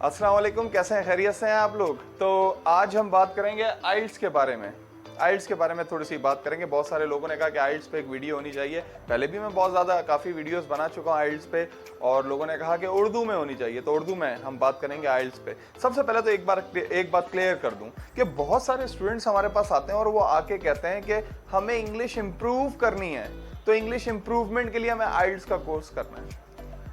अस्सलाम वालेकुम, कैसे हैं? खैरियत से हैं आप लोग? तो आज हम बात करेंगे आइल्स के बारे में। आइल्स के बारे में थोड़ी सी बात करेंगे। बहुत सारे लोगों ने कहा कि आइल्स पे एक वीडियो होनी चाहिए। पहले भी मैं बहुत ज़्यादा काफ़ी वीडियोस बना चुका हूँ आइल्स पे, और लोगों ने कहा कि उर्दू में होनी चाहिए, तो उर्दू में हम बात करेंगे आइल्स पे। सबसे पहले तो एक बात क्लियर कर दूं कि बहुत सारे स्टूडेंट्स हमारे पास आते हैं और वो आके कहते हैं कि हमें इंग्लिश इम्प्रूव करनी है, तो इंग्लिश इम्प्रूवमेंट के लिए हमें आइल्स का कोर्स करना है,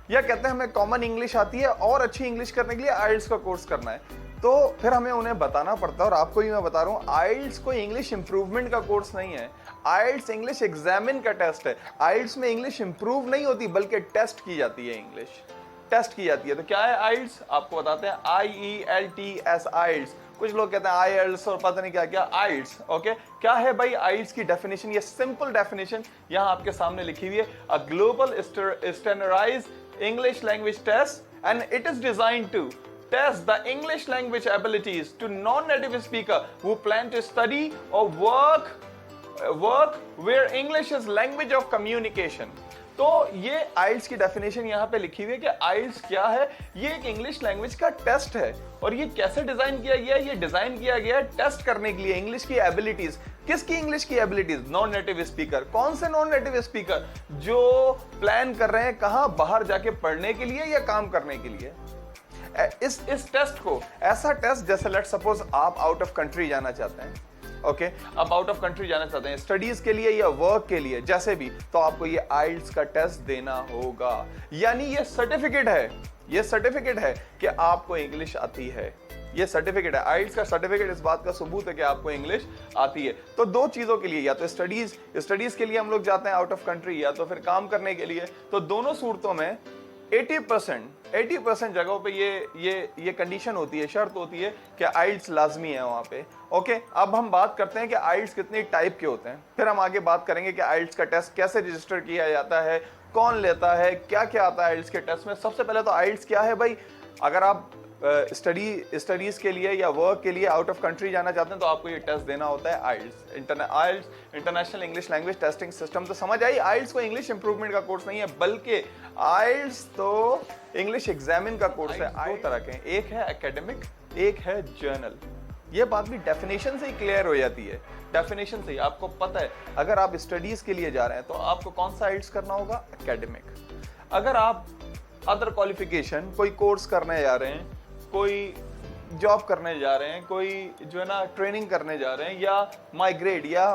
या कहते हैं हमें कॉमन इंग्लिश आती है और अच्छी इंग्लिश करने के लिए आइल्स का कोर्स करना है। तो फिर हमें उन्हें बताना पड़ता है, और आपको ही मैं बता रहा हूँ, आइल्स कोई इंग्लिश इंप्रूवमेंट का कोर्स नहीं है। आइल्स इंग्लिश एग्जामिन का टेस्ट है। आइल्स में इंग्लिश इंप्रूव नहीं होती बल्कि टेस्ट की जाती है, इंग्लिश टेस्ट की जाती है। तो क्या है आइल्स, आपको बताते हैं। IELTS आइल्स। कुछ लोग कहते हैं IELTS और पता नहीं क्या क्या आइल्स। ओके, क्या है भाई आइल्स की डेफिनेशन? ये सिंपल डेफिनेशन यहाँ आपके सामने लिखी हुई है। A global standardised English language test, and it is designed to test the English language abilities to non-native speaker who plan to study or work where English is language of communication. तो ये आइल्स की definition यहाँ पे लिखी हुई है कि आइल्स क्या है। ये एक इंग्लिश लैंग्वेज का टेस्ट है। और ये कैसे डिजाइन किया गया है? ये डिजाइन किया गया है टेस्ट करने के लिए इंग्लिश की एबिलिटीज। किसकी इंग्लिश की एबिलिटीज? Non native speaker. कौन से नॉन नेटिव स्पीकर? जो प्लान कर रहे हैं कहाँ, बाहर जाके पढ़ने के लिए या काम करने के लिए। इस टेस्ट को, ऐसा टेस्ट जैसे लेट्स सपोज आप आउट ऑफ कंट्री जाना चाहते हैं, ओके, आप आउट ऑफ कंट्री जाना चाहते हैं स्टडीज के लिए या वर्क के लिए, जैसे भी, तो आपको ये आइल्स का टेस्ट देना होगा। यानी ये सर्टिफिकेट है कि आपको इंग्लिश आती है। ये सर्टिफिकेट है, आइल्स का सर्टिफिकेट इस बात का सबूत है कि आपको इंग्लिश आती है। तो दो चीजों के लिए, या तो स्टडीज के लिए हम लोग जाते हैं आउट ऑफ कंट्री, या तो फिर काम करने के लिए। तो दोनों सूरतों में 80% जगहों पे ये कंडीशन होती है, शर्त होती है कि आइल्स लाजमी है वहां पे। ओके, अब हम बात करते हैं कि आइल्स कितनी टाइप के होते हैं। फिर हम आगे बात करेंगे कि आइल्स का टेस्ट कैसे रजिस्टर किया जाता है, कौन लेता है, क्या क्या आता है आइल्स के टेस्ट में। सबसे पहले तो आइल्स क्या है भाई? अगर आप स्टडीज के लिए या वर्क के लिए आउट ऑफ कंट्री जाना चाहते हैं तो आपको ये टेस्ट देना होता है, IELTS international English language testing system. तो समझ आई, आइल्स को इंग्लिश इंप्रूवमेंट का कोर्स नहीं है, बल्कि आइल्स तो इंग्लिश एग्जामिन का कोर्स है। दो तरह के हैं, एक है एकेडमिक, एक है जर्नल। ये बात भी डेफिनेशन से ही क्लियर हो जाती है। डेफिनेशन से ही आपको पता है, अगर आप स्टडीज के लिए जा रहे हैं तो आपको कौन सा आइल्स करना होगा? एकेडमिक। अगर आप अदर क्वालिफिकेशन, कोई कोर्स करने जा रहे हैं, कोई जॉब करने जा रहे हैं, कोई जो है ना ट्रेनिंग करने जा रहे हैं, या माइग्रेट या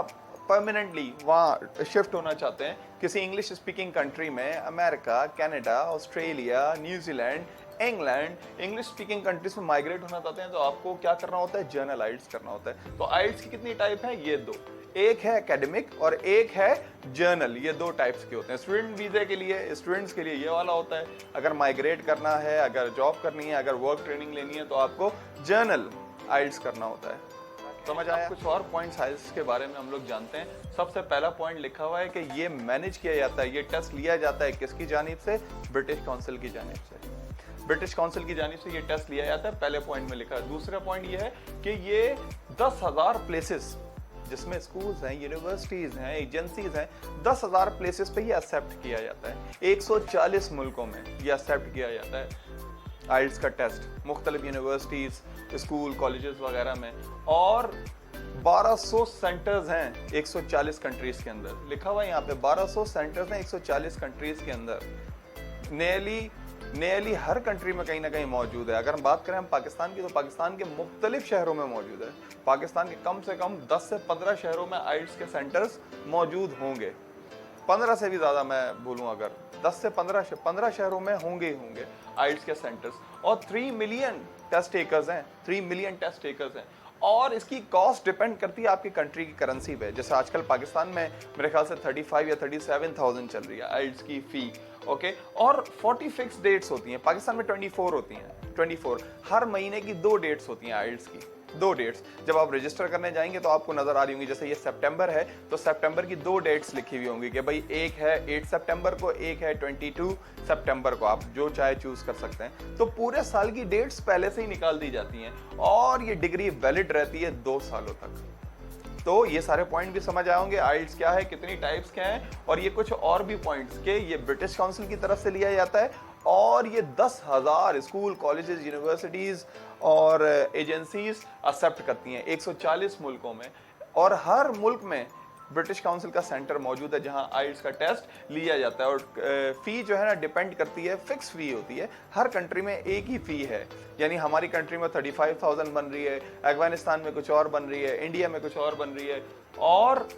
परमानेंटली वहाँ शिफ्ट होना चाहते हैं किसी इंग्लिश स्पीकिंग कंट्री में, America, Canada, Australia, New Zealand, England, English speaking countries में माइग्रेट होना चाहते हैं, तो आपको क्या करना होता है? जर्नल आइल्स करना होता है। तो आइल्स की कितनी टाइप है? ये दो, एक है एकेडमिक और एक है जर्नल। ये दो टाइप्स के होते हैं। स्टूडेंट वीजे के लिए, स्टूडेंट्स के लिए ये वाला होता है। अगर माइग्रेट करना है, अगर जॉब करनी है, अगर वर्क ट्रेनिंग लेनी है, तो आपको जर्नल आइल्स करना होता है। समझ आया? कुछ और पॉइंट्स आइल्स के बारे में हम लोग जानते हैं। सबसे पहला पॉइंट लिखा हुआ है कि ये मैनेज किया जाता है, ये टेस्ट लिया जाता है किसकी जानिब से? ब्रिटिश काउंसिल की जानिब से। ब्रिटिश काउंसिल की जानिब से ये टेस्ट लिया जाता है, पहले पॉइंट में लिखा है। दूसरा पॉइंट ये है कि ये 10,000 प्लेसेस जिसमें स्कूल्स हैं, यूनिवर्सिटीज हैं, एजेंसीज हैं, 10,000 प्लेसेस पे ये एक्सेप्ट किया जाता है। 140 मुल्कों में ये एक्सेप्ट किया जाता है आइल्स का टेस्ट, मुख्तलिफ यूनिवर्सिटीज, स्कूल, कॉलेजेस वगैरह में। और 1200 सेंटर्स हैं 140 कंट्रीज के अंदर। लिखा हुआ है यहाँ पे 1200 सेंटर्स हैं 140 कंट्रीज के अंदर। नियरली हर कंट्री में कहीं ना कहीं मौजूद है। अगर हम बात करें हम पाकिस्तान की, तो पाकिस्तान के मुख्तलिफ शहरों में मौजूद है। पाकिस्तान के कम से कम 10 से 15 शहरों में आइल्स के सेंटर्स मौजूद होंगे। 15 से भी ज़्यादा मैं बोलूँ, अगर 10 से 15 शहरों में होंगे आइल्स के सेंटर्स। और 3 मिलियन टेस्ट टेकर्स हैं, 3 मिलियन टेस्ट टेकर्स हैं। और इसकी कॉस्ट डिपेंड करती है आपकी कंट्री की करेंसी पे। जैसे आजकल पाकिस्तान में मेरे ख्याल से 35 या 37,000 चल रही है आइल्स की फ़ी। ओके, और 40 फिक्स डेट्स होती हैं। पाकिस्तान में 24 होती हैं, 24 हर महीने की 2 डेट्स होती हैं आइल्स की, 2 डेट्स। जब आप रजिस्टर करने जाएंगे तो आपको नजर आ रही होंगी, जैसे ये सितंबर है तो सितंबर की 2 डेट्स लिखी हुई होंगी कि भाई एक है 8 सितंबर को, एक है 22 सितंबर को। आप जो चाहे चूज कर सकते हैं। तो पूरे साल की डेट्स पहले से ही निकाल दी जाती हैं और ये डिग्री वैलिड रहती है 2 सालों तक। तो ये सारे पॉइंट भी समझ आए होंगे, आइल्स क्या है, कितनी टाइप्स क्या हैं, और ये कुछ और भी पॉइंट्स के ये ब्रिटिश काउंसिल की तरफ से लिया जाता है और ये 10,000 स्कूल, कॉलेजेस, यूनिवर्सिटीज और एजेंसीज एक्सेप्ट करती हैं 140 मुल्कों में, और हर मुल्क में ब्रिटिश काउंसिल का सेंटर मौजूद है जहां आइल्स का टेस्ट लिया जाता है। और फी जो है ना डिपेंड करती है, फिक्स फी होती है, हर कंट्री में एक ही फी है। यानी हमारी कंट्री में 35,000 बन रही है, अफगानिस्तान में कुछ और बन रही है, इंडिया में कुछ और बन रही है, और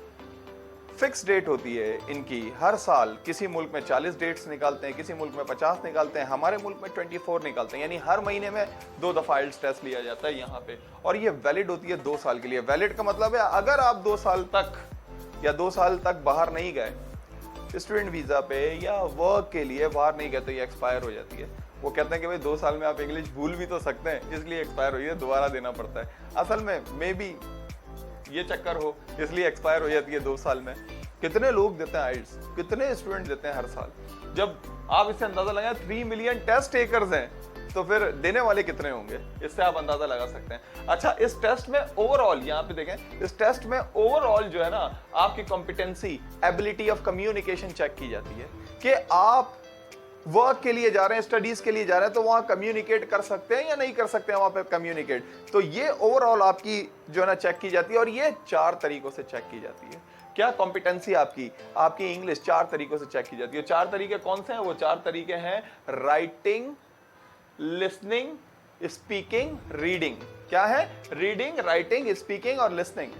फिक्स डेट होती है इनकी हर साल। किसी मुल्क में 40 डेट्स निकालते हैं, किसी मुल्क में 50 निकालते हैं, हमारे मुल्क में 24 निकालते हैं। यानी हर महीने में 2 दफा आइल्स टेस्ट लिया जाता है यहाँ पे, और ये वैलिड होती है 2 साल के लिए। वैलिड का मतलब है अगर आप 2 साल तक या 2 साल तक बाहर नहीं गए स्टूडेंट वीजा पे या वर्क के लिए बाहर नहीं गए तो ये एक्सपायर हो जाती है। वो कहते हैं कि भाई 2 साल में आप इंग्लिश भूल भी तो सकते हैं, इसलिए एक्सपायर हुई है, दोबारा देना पड़ता है। असल में मे बी ये चक्कर हो, इसलिए एक्सपायर हो जाती है 2 साल में। कितने लोग देते हैं आइल्स, कितने स्टूडेंट देते हैं हर साल? जब आप इससे अंदाजा लगाएं 3 मिलियन टेस्ट टेकर्स हैं, तो फिर देने वाले कितने होंगे, इससे आप अंदाजा लगा सकते हैं। अच्छा, इस टेस्ट में ओवरऑल, यहाँ पे देखें, इस टेस्ट में ओवरऑल जो है ना आपकी competency, ability of communication check की जाती है कि आप वर्क के लिए जा रहे हैं, स्टडीज के लिए जा रहे हैं, तो वहां कम्युनिकेट कर सकते हैं या नहीं कर सकते हैं वहां पे कम्युनिकेट। तो ये ओवरऑल आपकी जो है ना चेक की जाती है, और ये 4 तरीकों से चेक की जाती है। क्या कॉम्पिटेंसी आपकी इंग्लिश 4 तरीकों से चेक की जाती है। 4 तरीके कौन से हैं? वो 4 तरीके हैं राइटिंग, लिसनिंग, स्पीकिंग, रीडिंग। क्या है? रीडिंग, राइटिंग, स्पीकिंग और लिसनिंग।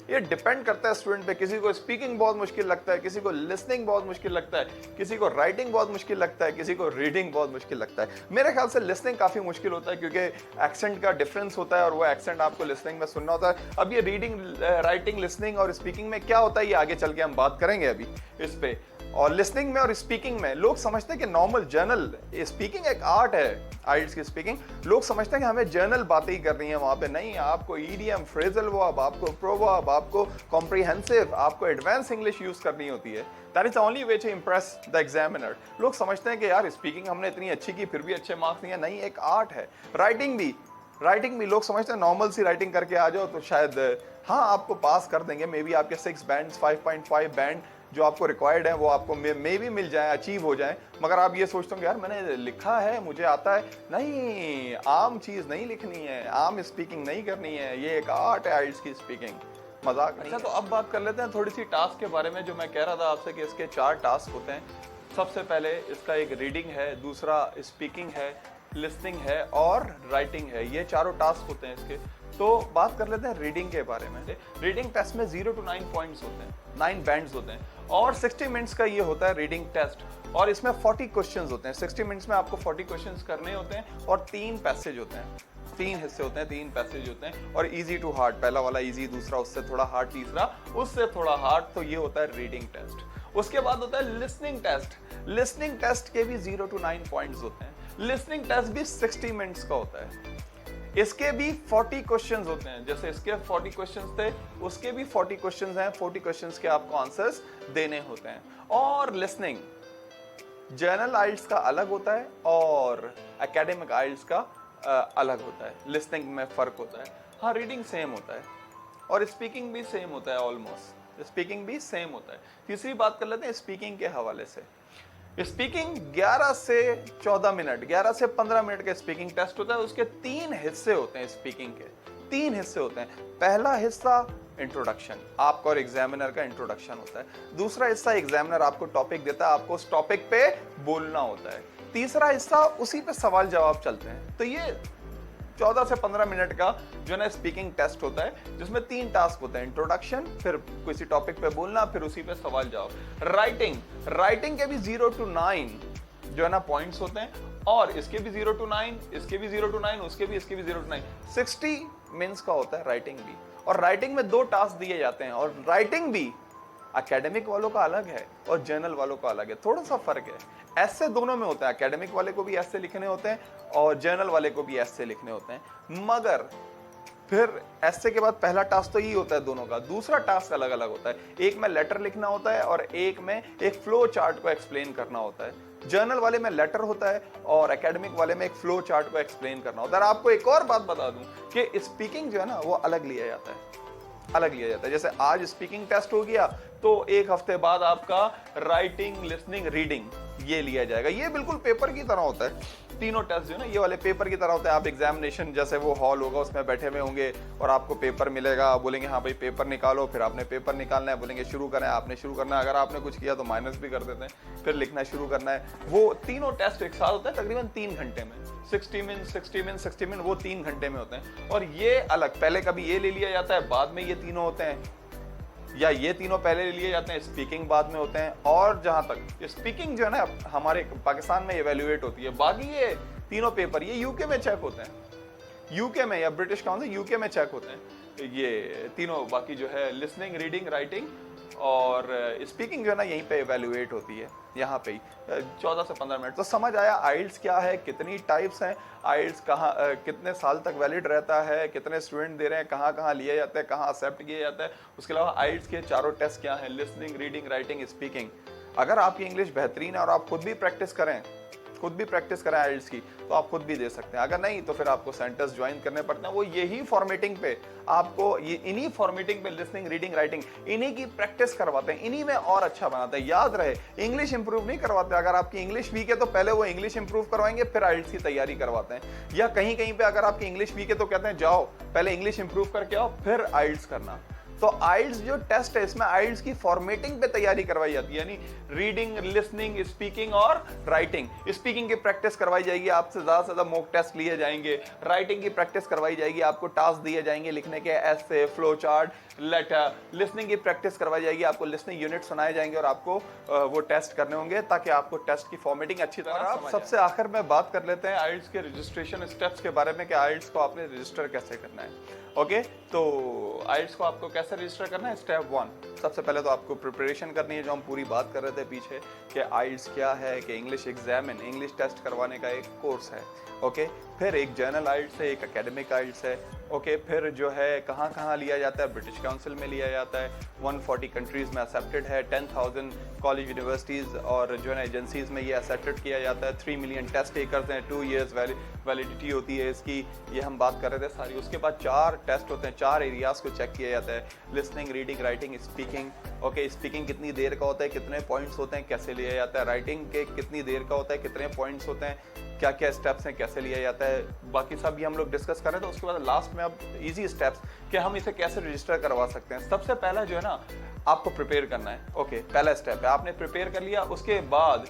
ये डिपेंड करता है स्टूडेंट पे। किसी को स्पीकिंग बहुत मुश्किल लगता है, किसी को लिसनिंग बहुत मुश्किल लगता है, किसी को राइटिंग बहुत मुश्किल लगता है, किसी को रीडिंग बहुत मुश्किल लगता है। मेरे ख्याल से लिसनिंग काफी मुश्किल होता है, क्योंकि एक्सेंट का डिफरेंस होता है और वो एक्सेंट आपको लिसनिंग में सुनना होता है। अब ये रीडिंग, राइटिंग, लिसनिंग और स्पीकिंग में क्या होता है, ये आगे चल के हम बात करेंगे अभी इस पे। और लिसनिंग में और स्पीकिंग में लोग समझते हैं कि नॉर्मल जर्नल, स्पीकिंग एक आर्ट है, आइल्स की स्पीकिंग। लोग समझते हैं कि हमें जर्नल बातें ही करनी है वहां पे। नहीं, आपको ईडियम, फ्रेजल वर्ब, आपको प्रोवर्ब, आपको कॉम्प्रिहेंसिव, आपको एडवांस इंग्लिश यूज करनी होती है। That is the only way to impress the examiner. लोग समझते हैं कि यार स्पीकिंग हमने इतनी अच्छी की फिर भी अच्छे मार्क्स नहीं है। नहीं, एक आर्ट है। राइटिंग भी लोग समझते हैं नॉर्मल सी राइटिंग करके आ जाओ तो शायद हाँ आपको पास कर देंगे, मे बी आपके 6 बैंड, 5.5 बैंड जो आपको रिक्वायर्ड है वो आपको मे भी मिल जाए, अचीव हो जाए। मगर आप ये सोचते हो यार मैंने लिखा है, मुझे आता है। नहीं, आम चीज नहीं लिखनी है, आम स्पीकिंग नहीं करनी है, ये एक आर्ट है आइल्स की स्पीकिंग, मजाक नहीं। अच्छा, तो अब बात कर लेते हैं थोड़ी सी टास्क के बारे में। जो मैं कह रहा था आपसे कि इसके 4 टास्क होते हैं। सबसे पहले इसका एक रीडिंग है, दूसरा स्पीकिंग है, लिसनिंग है और राइटिंग है। ये चारों टास्क होते हैं इसके। तो बात कर लेते हैं रीडिंग के बारे में। रीडिंग टेस्ट में 0 to 9 पॉइंट्स होते हैं, 9 बैंड्स होते हैं, और 60 मिनट्स का ये होता है रीडिंग टेस्ट। और इसमें 40 क्वेश्चंस होते हैं। 60 मिनट्स में आपको 40 क्वेश्चंस करने होते हैं, और 3 पैसेज होते हैं, 3 हिस्से होते हैं, 3 पैसेज होते हैं। और इजी टू हार्ड, पहला वाला इजी, दूसरा उससे थोड़ा हार्ड, तीसरा उससे थोड़ा हार्ड। तो ये होता है रीडिंग टेस्ट। उसके बाद होता है लिसनिंग टेस्ट। लिसनिंग टेस्ट के भी 0 to 9 पॉइंट्स होते हैं। लिसनिंग टेस्ट भी 60 मिनट्स का होता है। इसके भी 40 क्वेश्चंस होते हैं। जैसे इसके 40 क्वेश्चंस थे, उसके भी 40 क्वेश्चंस हैं। 40 क्वेश्चंस के आपको आंसर्स देने होते हैं। और लिसनिंग जनरल आइल्स का अलग होता है और एकेडमिक आइल्स का अलग होता है। लिसनिंग में फर्क होता है। हाँ, रीडिंग सेम होता है और स्पीकिंग भी सेम होता है, ऑलमोस्ट स्पीकिंग भी सेम होता है। तीसरी बात कर लेते हैं स्पीकिंग के हवाले से। स्पीकिंग 11 से 14 मिनट, 11 से 15 मिनट का स्पीकिंग टेस्ट होता है। उसके 3 हिस्से होते हैं। स्पीकिंग के 3 हिस्से होते हैं। पहला हिस्सा इंट्रोडक्शन, आपका और एग्जामिनर का इंट्रोडक्शन होता है। दूसरा हिस्सा एग्जामिनर आपको टॉपिक देता है, आपको उस टॉपिक पे बोलना होता है। तीसरा हिस्सा उसी पे सवाल जवाब चलते हैं। तो ये 14 से 15 मिनट का जो है स्पीकिंग टेस्ट होता है, जिसमें 3 टास्क होते हैं। इंट्रोडक्शन, फिर किसी टॉपिक पे बोलना, फिर उसी पे सवाल जवाब। राइटिंग के भी 0 to 9 जो है ना पॉइंट्स होते हैं, और इसके भी 0 to 9, इसके भी 0 to 9, इसके भी 0 to 9। 60 मिनट्स का होता है राइटिंग भी। और राइटिंग में 2 टास्क दिए जाते हैं। और राइटिंग भी एकेडमिक वालों का अलग है और जर्नल वालों का अलग है, थोड़ा सा फर्क है। ऐसे दोनों में होता है, एकेडमिक वाले को भी ऐसे लिखने होते हैं और जर्नल वाले को भी ऐसे लिखने होते हैं। मगर फिर ऐसे के बाद पहला टास्क तो यही होता है दोनों का। दूसरा टास्क अलग अलग होता है। एक में लेटर लिखना होता है और एक में एक फ्लो चार्ट को एक्सप्लेन करना होता है। जर्नल वाले में लेटर होता है और एकेडमिक वाले में एक फ्लो चार्ट को एक्सप्लेन करना होता है। और आपको एक और बात बता दूं कि स्पीकिंग जो है ना वो अलग लिया जाता है, अलग लिया जाता है। जैसे आज स्पीकिंग टेस्ट हो गया तो एक हफ्ते बाद आपका राइटिंग, लिसनिंग, रीडिंग ये लिया जाएगा। ये बिल्कुल पेपर की तरह होता है, तीनों टेस्ट जो है ना ये वाले पेपर की तरह होते हैं। आप एग्जामिनेशन जैसे वो हॉल होगा उसमें बैठे हुए होंगे और आपको पेपर मिलेगा, बोलेंगे हाँ भाई पेपर निकालो, फिर आपने पेपर निकालना है, बोलेंगे शुरू करें, आपने शुरू करना है, अगर आपने कुछ किया तो माइनस भी कर देते हैं, फिर लिखना शुरू करना है। वो तीनों टेस्ट एक साथ होते हैं तकरीबन 3 घंटे में, 60 मिनट 60 मिनट 60 मिनट, वो 3 घंटे में होते हैं। और ये अलग, पहले कभी ये ले लिया जाता है, बाद में ये तीनों होते हैं, या ये तीनों पहले ले लिए जाते हैं, स्पीकिंग बाद में होते हैं। और जहां तक स्पीकिंग जो है ना हमारे पाकिस्तान में इवेल्युएट होती है, बाकी ये तीनों पेपर ये यूके में चेक होते हैं, यूके में या ब्रिटिश काउंसिल यूके में चेक होते हैं ये तीनों। बाकी जो है लिसनिंग, रीडिंग, राइटिंग और स्पीकिंग जो है ना यहीं पे इवेल्युएट होती है, यहाँ पे ही 14 से 15 मिनट। तो समझ आया आइल्स क्या है, कितनी टाइप्स हैं, आइल्स कहाँ कितने साल तक वैलिड रहता है, कितने स्टूडेंट दे रहे हैं, कहाँ कहाँ लिया जाता है, कहाँ एक्सेप्ट किया जाता है। उसके अलावा आइल्स के चारों टेस्ट क्या हैं, लिसनिंग, रीडिंग, राइटिंग, स्पीकिंग। अगर आपकी इंग्लिश बेहतरीन है और आप खुद भी प्रैक्टिस करें आइल्स की, तो आप खुद भी दे सकते हैं। अगर नहीं तो फिर आपको सेंटर्स ज्वाइन करने पड़ते हैं, वो यही फॉर्मेटिंग पे आपको इन्हीं फॉर्मेटिंग पे लिसनिंग, रीडिंग, राइटिंग इन्हीं की प्रैक्टिस करवाते हैं, इन्हीं में और अच्छा बनाते हैं। याद रहे इंग्लिश इंप्रूव नहीं करवाते। अगर आपकी इंग्लिश वीक है तो पहले वो इंग्लिश इंप्रूव करवाएंगे, फिर आइल्स की तैयारी करवाते हैं। या कहीं कहीं पे अगर आपकी इंग्लिश वीक है तो कहते हैं जाओ पहले इंग्लिश इंप्रूव करके आओ, फिर आइल्स करना। तो आइल्स जो टेस्ट है इसमें आइल्स की फॉर्मेटिंग पे तैयारी करवाई जाती है, यानी रीडिंग, लिसनिंग, स्पीकिंग और राइटिंग। स्पीकिंग की प्रैक्टिस करवाई जाएगी, आपसे ज्यादा मॉक टेस्ट लिए जाएंगे। राइटिंग की प्रैक्टिस करवाई जाएगी, आपको टास्क दिए जाएंगे लिखने के, ऐसे, फ्लो चार्ट, लेटर। लिसनिंग की प्रैक्टिस करवाई जाएगी, आपको लिसनिंग यूनिट सुनाए जाएंगे और आपको वो टेस्ट करने होंगे ताकि आपको टेस्ट की फॉर्मेटिंग अच्छी तरह समझ आए। सबसे आखिर में बात कर लेते हैं आइल्स के रजिस्ट्रेशन स्टेप्स के बारे में कि आइल्स को आपने रजिस्टर कैसे करना है। ओके, तो आइल्स को आपको कैसे रजिस्टर करना है। स्टेप 1, सबसे पहले तो आपको प्रिपरेशन करनी है, जो हम पूरी बात कर रहे थे पीछे कि आइल्स क्या है, कि इंग्लिश एग्जामिन, इंग्लिश टेस्ट करवाने का एक कोर्स है। ओके, फिर एक जर्नल आइल्स है, एक एकेडमिक आइल्स है। ओके, फिर जो है कहाँ कहाँ लिया जाता है, ब्रिटिश काउंसिल में लिया जाता है, 140 कंट्रीज़ में एक्सेप्टेड है, 10,000 कॉलेज, यूनिवर्सिटीज़ और जो है ना एजेंसीज़ में ये एक्सेप्टेड किया जाता है। 3 मिलियन टेस्ट टेकर्स हैं, 2 इयर्स वैलिडिटी होती है इसकी, ये हम बात कर रहे थे सारी। उसके बाद 4 टेस्ट होते हैं, 4 एरियाज़ को चेक किया जाता है, listening, reading, writing, speaking. Okay, speaking कितनी देर का होता है, कितने पॉइंट्स होते हैं, कैसे लिया जाता है। राइटिंग के कितनी देर का होता है, कितने पॉइंट्स होते हैं, क्या क्या स्टेप्स हैं, कैसे लिया जाता है, बाकी सब ये हम लोग डिस्कस कर रहे थे। उसके बाद लास्ट में अब इजी स्टेप्स कि हम इसे कैसे रजिस्टर करवा सकते हैं। सबसे पहला जो है ना आपको प्रिपेयर करना है। ओके, पहला स्टेप है आपने प्रिपेयर कर लिया, उसके बाद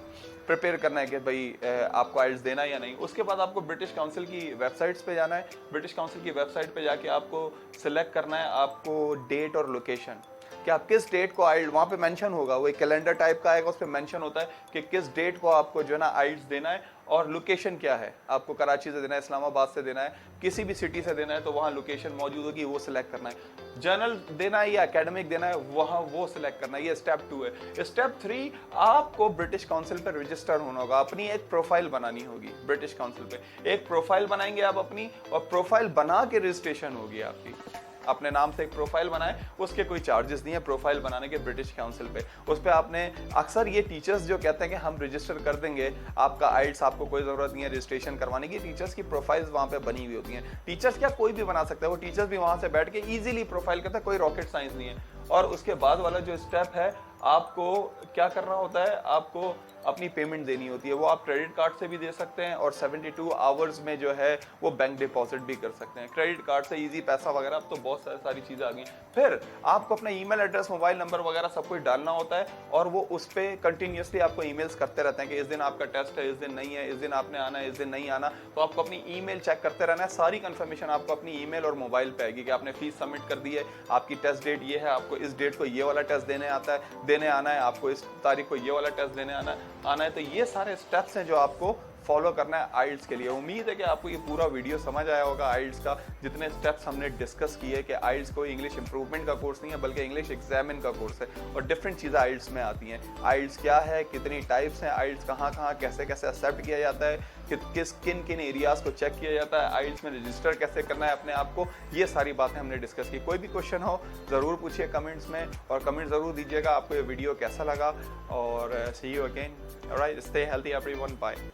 प्रिपेयर करना है कि भाई आपको आइल्स देना है या नहीं। उसके बाद आपको ब्रिटिश काउंसिल की वेबसाइट्स पे जाना है। ब्रिटिश काउंसिल की वेबसाइट पे जाके आपको सिलेक्ट करना है आपको डेट और लोकेशन, कि आप किस डेट को आइल्स, वहाँ पे मेंशन होगा, वो एक कैलेंडर टाइप का आएगा, उस पर मेंशन होता है कि किस डेट को आपको जो है ना आइल्स देना है, और लोकेशन क्या है, आपको कराची से देना है, इस्लामाबाद से देना है, किसी भी सिटी से देना है तो वहाँ लोकेशन मौजूद होगी, वो सिलेक्ट करना है। जर्नल देना है या एकेडमिक देना है, वहाँ वो सिलेक्ट करना है। ये स्टेप 2 है। स्टेप 3, आपको ब्रिटिश काउंसिल पर रजिस्टर होना होगा, अपनी एक प्रोफाइल बनानी होगी। ब्रिटिश काउंसिल पे एक प्रोफाइल बनाएंगे आप अपनी, और प्रोफाइल बना के रजिस्ट्रेशन होगी आपकी। अपने नाम से एक प्रोफाइल बनाए, उसके कोई चार्जेस नहीं है प्रोफाइल बनाने के ब्रिटिश काउंसिल पे। उस पर आपने, अक्सर ये टीचर्स जो कहते हैं कि हम रजिस्टर कर देंगे आपका आइल्स, आपको कोई ज़रूरत नहीं है रजिस्ट्रेशन करवाने की, टीचर्स की प्रोफाइल्स वहाँ पे बनी हुई होती हैं। टीचर्स क्या, कोई भी बना सकता है, वो टीचर्स भी वहाँ से बैठ के ईजिली प्रोफाइल करता है, कोई रॉकेट साइंस नहीं है। और उसके बाद वाला जो स्टेप है, आपको क्या करना होता है, आपको अपनी पेमेंट देनी होती है। वो आप क्रेडिट कार्ड से भी दे सकते हैं और 72 आवर्स में जो है वो बैंक डिपॉजिट भी कर सकते हैं। क्रेडिट कार्ड से इजी पैसा वगैरह, अब तो बहुत सारी चीज़ें आ गई। फिर आपको अपना ईमेल एड्रेस, मोबाइल नंबर वगैरह सब कुछ डालना होता है, और वो उस पर कंटिन्यूसली आपको ईमेल्स करते रहते हैं कि इस दिन आपका टेस्ट है, इस दिन नहीं है, इस दिन आपने आना है, इस दिन नहीं आना। तो आपको अपनी ईमेल चेक करते रहना है। सारी कंफर्मेशन आपको अपनी ईमेल और मोबाइल पे आएगी कि आपने फीस सबमिट कर दी है, आपकी टेस्ट डेट ये है, आपको इस डेट को ये वाला टेस्ट देने आना है, आपको इस तारीख को ये वाला टेस्ट देने आना है। तो ये सारे स्टेप्स हैं जो आपको फॉलो करना है आइल्स के लिए। उम्मीद है कि आपको ये पूरा वीडियो समझ आया होगा आइल्स का, जितने स्टेप्स हमने डिस्कस किए कि आइल्स कोई इंग्लिश इंप्रूवमेंट का कोर्स नहीं है बल्कि इंग्लिश एग्जामिन का कोर्स है, और डिफरेंट चीज़ें आइल्स में आती हैं। आइल्स क्या है, कितनी टाइप्स हैं, आइल्स कहाँ कहाँ कैसे कैसे एक्सेप्ट किया जाता है, किन एरियाज को चेक किया जाता है, आइल्स में रजिस्टर कैसे करना है अपने आप को, ये सारी बातें हमने डिस्कस की। कोई भी क्वेश्चन हो ज़रूर पूछिए कमेंट्स में, और कमेंट ज़रूर दीजिएगा आपको ये वीडियो कैसा लगा। और see you again, alright, stay healthy everyone, bye.